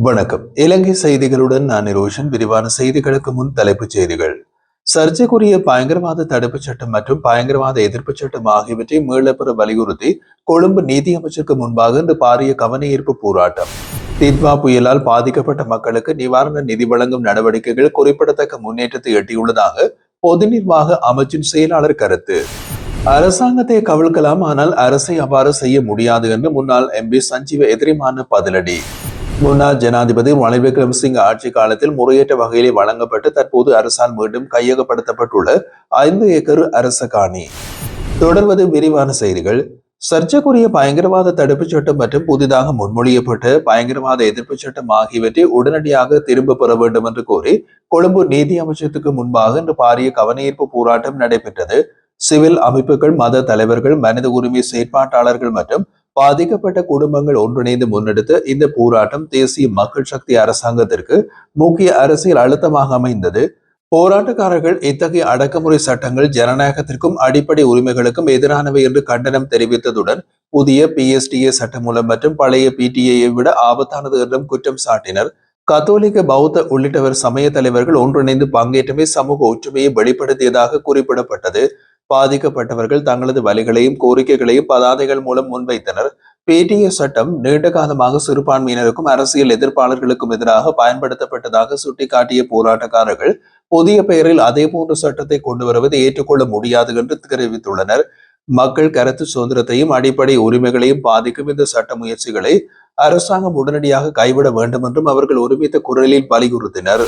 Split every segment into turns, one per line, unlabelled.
வணக்கம். இலங்கை செய்திகளுடன் நான் நிரோஷன். விரிவான செய்திகளுக்கு முன் தலைப்புச் செய்திகள். சர்ச்சைக்குரிய பயங்கரவாத தடுப்புச் சட்டம் மற்றும் பயங்கரவாத எதிர்ப்பு சட்டம் ஆகியவற்றை மீளப்பெற வலியுறுத்தி கொழும்பு நீதி அமைச்சருக்கு முன்பாக இன்று பாரிய கவனஈர்ப்பு போராட்டம். தித்வா புயலால் பாதிக்கப்பட்ட மக்களுக்கு நிவாரண நிதி வழங்கும் நடவடிக்கைகள் குறிப்பிடத்தக்க முன்னேற்றத்தை எட்டியுள்ளதாக பொது நிர்வாக அமைச்சின் செயலாளர் கருத்து. அரசாங்கத்தை கவிழ்க்கலாம், ஆனால் அரசை அவ்வாறு செய்ய முடியாது என்று முன்னாள் எம்பி சஞ்சீவ எதிரிமான பதிலடி. முன்னாள் ஜனாதிபதி ரணில் விக்ரமசிங்க ஆட்சி காலத்தில் முறையற்ற வகையிலே வழங்கப்பட்டு தற்போது அரசால் மீண்டும் கையகப்படுத்தப்பட்டுள்ள 5 ஏக்கர் அரச காணி. தொடர்வது விரிவான செய்திகள். சர்ச்சைக்குரிய பயங்கரவாத தடுப்புச் சட்டம் மற்றும் புதிதாக முன்மொழியப்பட்ட பயங்கரவாத எதிர்ப்பு சட்டம் ஆகியவற்றை உடனடியாக திரும்ப பெற வேண்டும் என்று கோரி கொழும்பு நீதி அமைச்சகத்துக்கு முன்பாக இன்று பாரிய கவனஈர்ப்பு போராட்டம் நடைபெற்றது. சிவில் அமைப்புகள், மத தலைவர்கள், மனித உரிமை செயற்பாட்டாளர்கள் மற்றும் பாதிக்கப்பட்ட குடும்பங்கள் ஒன்றிணைந்து முன்னெடுத்த இந்த போராட்டம் தேசிய மக்கள் சக்தி அரசாங்கத்திற்கு முக்கிய அரசியல் அழுத்தமாக அமைந்தது. போராட்டக்காரர்கள் இத்தகைய அடக்குமுறை சட்டங்கள் ஜனநாயகத்திற்கும் அடிப்படை உரிமைகளுக்கும் எதிரானவை என்று கண்டனம் தெரிவித்ததுடன் புதிய PSTA சட்டமூலம் மற்றும் பழைய PTAயை விட ஆபத்தானது என்றும் குற்றம் சாட்டினர். கத்தோலிக்க, பௌத்த உள்ளிட்டவர் சமய தலைவர்கள் ஒன்றிணைந்து பங்கேற்றமை சமூக ஒற்றுமையை வெளிப்படுத்தியதாக குறிப்பிடப்பட்டது. பாதிக்கப்பட்டவர்கள் தங்களது வலிகளையும் கோரிக்கைகளையும் பதாதைகள் மூலம் முன்வைத்தனர். PTA சட்டம் நீண்ட காலமாக சிறுபான்மையினருக்கும் அரசியல் எதிர்ப்பாளர்களுக்கும் எதிராக பயன்படுத்தப்பட்டதாக சுட்டிக்காட்டிய போராட்டக்காரர்கள் புதிய பெயரில் அதே போன்ற சட்டத்தை கொண்டு வருவதை ஏற்றுக்கொள்ள முடியாது என்று தெரிவித்துள்ளனர். மக்கள் கருத்து சுதந்திரத்தையும் அடிப்படை உரிமைகளையும் பாதிக்கும் இந்த சட்ட முயற்சிகளை அரசாங்கம் உடனடியாக கைவிட வேண்டும் என்றும் அவர்கள் ஒருமித்த குரலில் வலியுறுத்தினர்.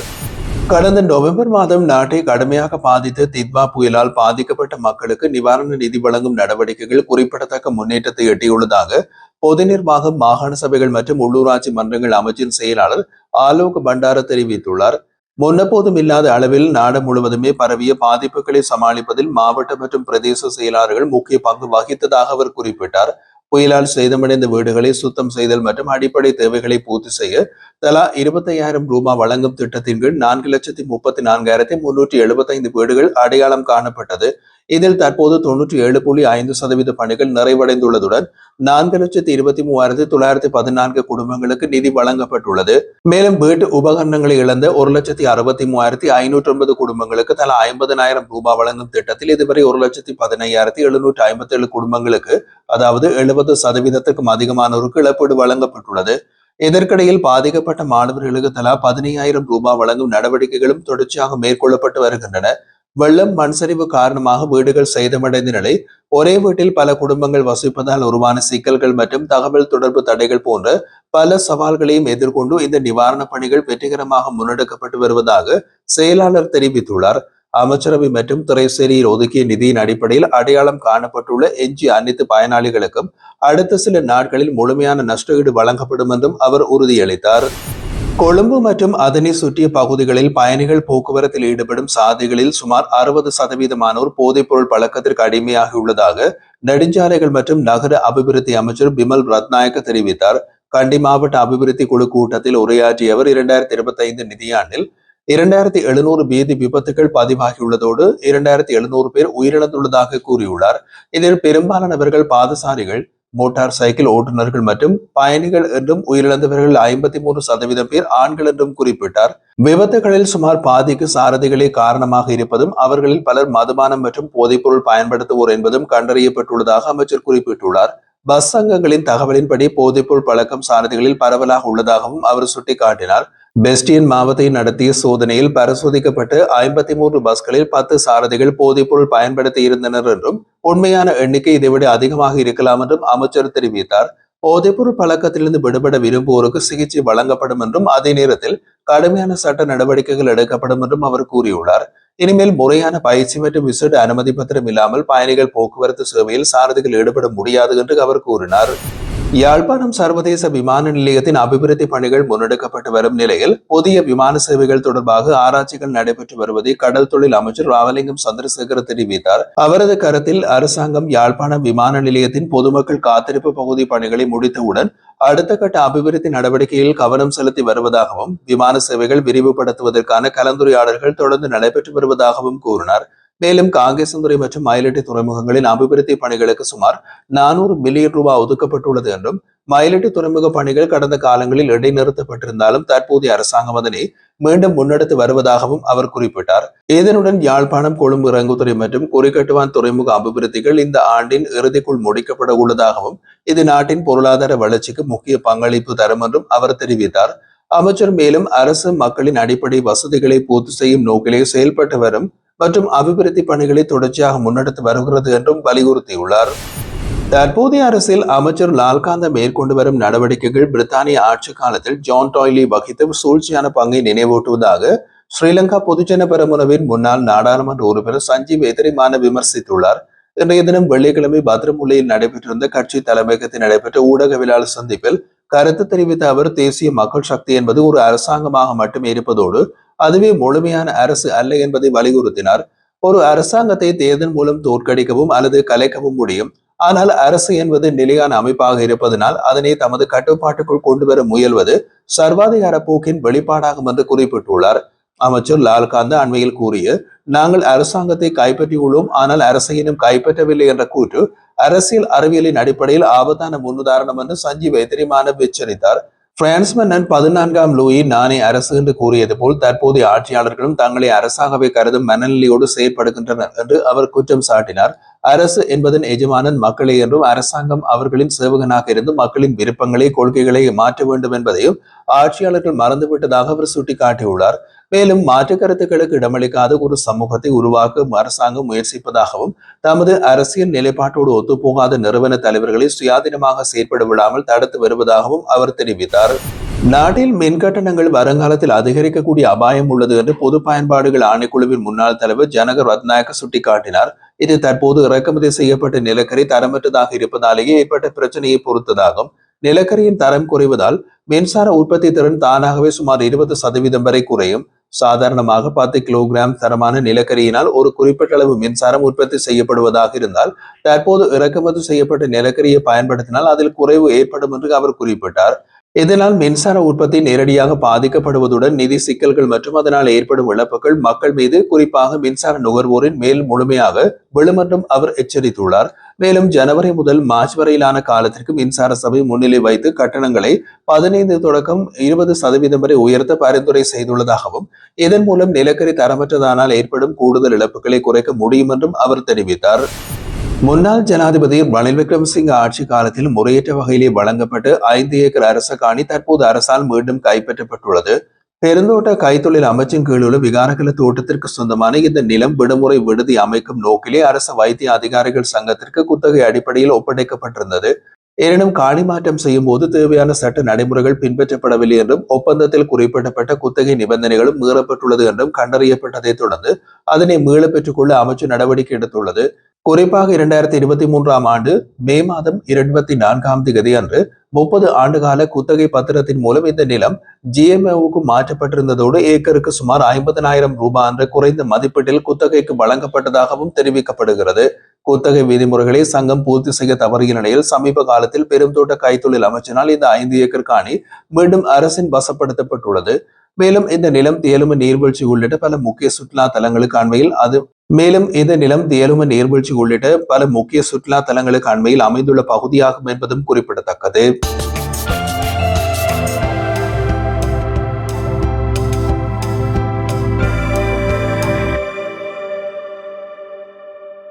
கடந்த நவம்பர் மாதம் நாட்டை கடுமையாக பாதித்த தித்வா புயலால் பாதிக்கப்பட்ட மக்களுக்கு நிவாரண நிதி வழங்கும் நடவடிக்கைகள் குறிப்பிடத்தக்க முன்னேற்றத்தை எட்டியுள்ளதாக பொது நிர்வாகம், மாகாண சபைகள் மற்றும் உள்ளூராட்சி மன்றங்கள் அமைச்சின் செயலாளர் ஆலோக் பண்டார தெரிவித்துள்ளார். முன்னபோதும் இல்லாத அளவில் நாடு முழுவதுமே பரவிய பாதிப்புகளை சமாளிப்பதில் மாவட்ட மற்றும் பிரதேச செயலாளர்கள் முக்கிய பங்கு வகித்ததாக அவர் குறிப்பிட்டார். புயலால் சேதமடைந்த வீடுகளை சுத்தம் செய்தல் மற்றும் அடிப்படை தேவைகளை பூர்த்தி செய்ய தலா 25,000 ரூபாய் வழங்கும் திட்டத்தின் கீழ் 4,34,375 வீடுகள் அடையாளம் காணப்பட்டது. இதில் தற்போது 97.5% பணிகள் நிறைவடைந்துள்ளதுடன் 4,23,914 குடும்பங்களுக்கு நிதி வழங்கப்பட்டுள்ளது. மேலும் வீட்டு உபகரணங்களை இழந்த 1,63,509 குடும்பங்களுக்கு தலா 50,000 ரூபாய் வழங்கும் திட்டத்தில் இதுவரை 1,15,757 குடும்பங்களுக்கு, அதாவது 70%க்கும் அதிகமானோருக்கு இழப்பீடு வழங்கப்பட்டுள்ளது. இதற்கிடையில் பாதிக்கப்பட்ட மாணவர்களுக்கு தலா 15,000 ரூபாய் வழங்கும் நடவடிக்கைகளும் தொடர்ச்சியாக மேற்கொள்ளப்பட்டு வருகின்றன. வெள்ளம், மண் சரிவு காரணமாக வீடுகள் சேதமடைந்த நிலை, ஒரே வீட்டில் பல குடும்பங்கள் வசிப்பதால் உருவான சிக்கல்கள் மற்றும் தகவல் தொடர்பு தடைகள் போன்ற பல சவால்களையும் எதிர்கொண்டு இந்த நிவாரணப் பணிகள் வெற்றிகரமாக முன்னெடுக்கப்பட்டு வருவதாக செயலாளர் தெரிவித்துள்ளார். அமைச்சரவை மற்றும் திரைசேரியில் ஒதுக்கிய நிதியின் அடிப்படையில் அடையாளம் காணப்பட்டுள்ள எஞ்சிய அனைத்து பயனாளிகளுக்கும் அடுத்த சில நாட்களில் முழுமையான நஷ்டஈடு வழங்கப்படும் என்றும் அவர் உறுதியளித்தார். கொழும்பு மற்றும் அதனை சுற்றிய பகுதிகளில் பயணிகள் போக்குவரத்தில் ஈடுபடும் சாதிகளில் சுமார் 60% போதைப்பொருள் பழக்கத்திற்கு அடிமையாகியுள்ளதாக நெடுஞ்சாலைகள் மற்றும் நகர அபிவிருத்தி அமைச்சர் பிமல் ரத்நாயக்க தெரிவித்தார். கண்டி மாவட்ட அபிவிருத்தி குழு கூட்டத்தில் உரையாற்றிய அவர் 2025 நிதியாண்டில் 2,700 வீதி விபத்துகள் பதிவாகியுள்ளதோடு 2,700 பேர் உயிரிழந்துள்ளதாக கூறியுள்ளார். இதில் பெரும்பாலானவர்கள் பாதசாரிகள், மோட்டார் சைக்கிள் ஓட்டுநர்கள் மற்றும் பயணிகள் என்றும் உயிரிழந்தவர்கள் 53% பேர் ஆண்கள் என்றும் குறிப்பிட்டார். விபத்துகளில் சுமார் பாதிக்கு சாரதிகளே காரணமாக இருப்பதும் அவர்களில் பலர் மதுபானம் மற்றும் போதைப்பொருள் பயன்படுத்துவோர் என்பதும் கண்டறியப்பட்டுள்ளதாக அமைச்சர் குறிப்பிட்டுள்ளார். பஸ் சங்கங்களின் தகவலின்படி போதைப்பொருள் பழக்கம் சாரதிகளில் பரவலாக உள்ளதாகவும் அவர் சுட்டிக்காட்டினார். பெஸ்டியன் மாவட்டத்தை நடத்திய சோதனையில் பரிசோதிக்கப்பட்டு 53 பஸ்களில் 10 சாரதிகள் போதைப்பொருள் பயன்படுத்தி இருந்தனர் என்றும் உண்மையான எண்ணிக்கை இதைவிட அதிகமாக இருக்கலாம் என்றும் அமைச்சர் தெரிவித்தார். போதைப்பொருள் பழக்கத்திலிருந்து விடுபட விரும்புவோருக்கு சிகிச்சை வழங்கப்படும் என்றும் அதே நேரத்தில் கடுமையான சட்ட நடவடிக்கைகள் எடுக்கப்படும் என்றும் அவர் கூறியுள்ளார். இனிமேல் முறையான பயிற்சி மற்றும் விசேட அனுமதி பத்திரம் இல்லாமல் பயணிகள் போக்குவரத்து சேவையில் சாரதிகள் ஈடுபட முடியாது என்று அவர் கூறினார். யாழ்ப்பாணம் சர்வதேச விமான நிலையத்தின் அபிவிருத்தி பணிகள் முன்னெடுக்கப்பட்டு வரும் நிலையில் புதிய விமான சேவைகள் தொடர்பாக ஆராய்ச்சிகள் நடைபெற்று வருவதை கடல் தொழில் அமைச்சர் ராவலிங்கம் சந்திரசேகர் தெரிவித்தார். அவரது கருத்தில் அரசாங்கம் யாழ்ப்பாணம் விமான நிலையத்தின் பொதுமக்கள் காத்திருப்பு பகுதி பணிகளை முடித்தவுடன் அடுத்த கட்ட அபிவிருத்தி நடவடிக்கையில் கவனம் செலுத்தி வருவதாகவும் விமான சேவைகள் விரிவுபடுத்துவதற்கான கலந்துரையாடல்கள் தொடர்ந்து நடைபெற்று வருவதாகவும் கூறினார். மேலும் காங்கேசந்துறை மற்றும் மயிலட்டி துறைமுகங்களின் அபிவிருத்தி பணிகளுக்கு சுமார் 400 மில்லியன் ரூபாய் ஒதுக்கப்பட்டுள்ளது என்றும், மயிலட்டி துறைமுக பணிகள் கடந்த காலங்களில் இடைநிறுத்தப்பட்டிருந்தாலும் தற்போதைய அரசாங்கம் அதனை மீண்டும் முன்னெடுத்து வருவதாகவும் அவர் குறிப்பிட்டார். இதனுடன் யாழ்ப்பாணம், கொழும்பு இறங்குதுறை மற்றும் குறிக்கட்டுவான் துறைமுக அபிவிருத்திகள் இந்த ஆண்டின் இறுதிக்குள் முடிக்கப்பட உள்ளதாகவும், இது நாட்டின் பொருளாதார வளர்ச்சிக்கு முக்கிய பங்களிப்பு தரும் என்றும் அவர் தெரிவித்தார். அமைச்சர் மேலும் அரசு மக்களின் அடிப்படை வசதிகளை பூர்த்தி செய்யும் நோக்கிலே செயல்பட்டு வரும் மற்றும் அபிவிருத்தி பணிகளை தொடர்ச்சியாக முன்னெடுத்து வருகிறது என்றும் வலியுறுத்தியுள்ளார். தற்போதைய அரசில் அமைச்சர் லால்காந்த மேற்கொண்டு வரும் நடவடிக்கைகள் பிரித்தானிய ஆட்சி காலத்தில் ஜான் டாய்லி வகித்த சூழ்ச்சியான பங்கை நினைவூட்டுவதாக ஸ்ரீலங்கா பொதுஜன பெரமுனவின் முன்னாள் நாடாளுமன்ற உறுப்பினர் சஞ்சீவ் எதிரிமான விமர்சித்துள்ளார். இன்றைய தினம் வெள்ளிக்கிழமை பத்ரமுல்லையில் நடைபெற்றிருந்த கட்சி தலைமையகத்தில் நடைபெற்ற ஊடகவியலாளர் சந்திப்பில் கருத்து தெரிவித்த அவர், தேசிய மக்கள் சக்தி என்பது ஒரு அரசாங்கமாக மட்டுமே இருப்பதோடு அதுவே முழுமையான அரசு அல்ல என்பதை வலியுறுத்தினார். ஒரு அரசாங்கத்தை தேர்தல் மூலம் தோற்கடிக்கவும் அல்லது கலைக்கவும் முடியும். ஆனால் அரசு என்பது நிலையான அமைப்பாக இருப்பதனால் அதனை தமது கட்டுப்பாட்டுக்குள் கொண்டு வர முயல்வது சர்வாதிகார போக்கின் வெளிப்பாடாகும் என்று குறிப்பிட்டுள்ளார். அமைச்சர் லால்காந்த அண்மையில் கூறிய, நாங்கள் அரசாங்கத்தை கைப்பற்றியுள்ளோம் ஆனால் அரசையினும் கைப்பற்றவில்லை என்ற கூற்று அரசியல் அறிவியலின் அடிப்படையில் ஆபத்தான முன்னுதாரணம் என்று சஞ்சீவ் எதிரிமான எச்சரித்தார். பிரான்ஸ் மன்னன் 14ஆம் லூயி நானே அரசு என்று கூறியது போல் தற்போதைய ஆட்சியாளர்களும் தங்களை அரசாகவே கருதும் மனநிலையோடு செயற்படுகின்றனர் என்று அவர் குற்றம் சாட்டினார். அரசு என்பதன் எஜமானன் மக்களே என்றும் அரசாங்கம் அவர்களின் சேவகனாக இருந்து மக்களின் விருப்பங்களை, கொள்கைகளை மாற்ற வேண்டும் என்பதையும் ஆட்சியாளர்கள் மறந்துவிட்டதாக அவர் சுட்டிக்காட்டியுள்ளார். மேலும் மாற்று கருத்துக்களுக்கு இடமளிக்காத ஒரு சமூகத்தை உருவாக்க அரசாங்கம் முயற்சிப்பதாகவும், தமது அரசியல் நிலைப்பாட்டோடு ஒத்துப்போகாத நிறுவன தலைவர்களை சுயாதீனமாக செயற்பட விடாமல் தடுத்து வருவதாகவும் அவர் தெரிவித்தார். நாட்டில் மின் கட்டணங்கள் வருங்காலத்தில் அதிகரிக்கக்கூடிய அபாயம் உள்ளது என்று பொது பயன்பாடுகள் ஆணைக்குழுவின் முன்னாள் தலைவர் ஜனக ரத்நாயக்க சுட்டிக்காட்டினார். இது தற்போது இறக்குமதி செய்யப்பட்ட நிலக்கரி தரமற்றதாக இருப்பதாலேயே ஏற்பட்ட பிரச்சனையை பொறுத்ததாகும். நிலக்கரியின் தரம் குறைவதால் மின்சார உற்பத்தி திறன் தானாகவே சுமார் 20% வரை குறையும். சாதாரணமாக 10 கிலோகிராம் தரமான நிலக்கரியினால் ஒரு குறிப்பிட்ட அளவு மின்சாரம் உற்பத்தி செய்யப்படுவதாக இருந்தால், தற்போது இறக்குமதி செய்யப்பட்ட நிலக்கரியை பயன்படுத்தினால் அதில் குறைவு ஏற்படும் என்று அவர் குறிப்பிட்டார். இதனால் மின்சார உற்பத்தி நேரடியாக பாதிக்கப்படுவதுடன் நிதி சிக்கல்கள் மற்றும் அதனால் ஏற்படும் இழப்புகள் மக்கள் மீது, குறிப்பாக மின்சார நுகர்வோரின் மேல் முழுமையாக விழும் என்றும் அவர் எச்சரித்துள்ளார். மேலும் ஜனவரி முதல் மார்ச் வரையிலான காலத்திற்கு மின்சார சபை முன்னிலை வைத்து கட்டணங்களை 15 தொடக்கம் 20% வரை உயர்த்த பரிந்துரை செய்துள்ளதாகவும், இதன் மூலம் நிலக்கரி தரமற்றதானால் ஏற்படும் கூடுதல் இழப்புகளை குறைக்க முடியும் என்றும் அவர் தெரிவித்தார். முன்னாள் ஜனாதிபதி ரணில் விக்ரமசிங்க ஆட்சி காலத்தில் முறையற்ற வகையிலே வழங்கப்பட்டு 5 ஏக்கர் அரச காணி தற்போது அரசால் மீண்டும் கைப்பற்றப்பட்டுள்ளது. பெருந்தோட்ட கைத்தொழில் அமைச்சின் கீழ் உள்ள விகாரகல தோட்டத்திற்கு சொந்தமான இந்த நிலம் விடுமுறை விடுதி அமைக்கும் நோக்கிலே அரச வைத்திய அதிகாரிகள் சங்கத்திற்கு குத்தகை அடிப்படையில் ஒப்படைக்கப்பட்டிருந்தது. எனினும் காணி மாற்றம் செய்யும் போது தேவையான சட்ட நடைமுறைகள் பின்பற்றப்படவில்லை என்றும், ஒப்பந்தத்தில் குறிப்பிடப்பட்ட குத்தகை நிபந்தனைகளும் மீறப்பட்டுள்ளது என்றும் கண்டறியப்பட்டதை தொடர்ந்து அதனை மீள பெற்றுக் கொள்ள அமைச்சு நடவடிக்கை எடுத்துள்ளது. குறிப்பாக 2023ஆம் ஆண்டு மே மாதம் 24ஆம் தேதி அன்று 30 ஆண்டுகால குத்தகை பத்திரத்தின் மூலம் இந்த நிலம் ஜிஎம்ஓவுக்கு மாற்றப்பட்டிருந்ததோடு ஏக்கருக்கு சுமார் 50,000 ரூபாய் என்ற குறைந்த மதிப்பீட்டில் குத்தகைக்கு வழங்கப்பட்டதாகவும் தெரிவிக்கப்படுகிறது. குத்தகை விதிமுறைகளை சங்கம் பூர்த்தி செய்ய தவறிய நிலையில் சமீப காலத்தில் பெருந்தோட்ட கைத்தொழில் அமைச்சினால் இந்த 5 ஏக்கர் காணி மீண்டும் அரசின் வசப்படுத்தப்பட்டுள்ளது. மேலும் இந்த நிலம் தியலும நீர்வீழ்ச்சி உள்ளிட்ட பல முக்கிய சுற்றுலா தலங்களுக்கு அண்மையில் அமைந்துள்ள பகுதியாகும் என்பதும் குறிப்பிடத்தக்கது.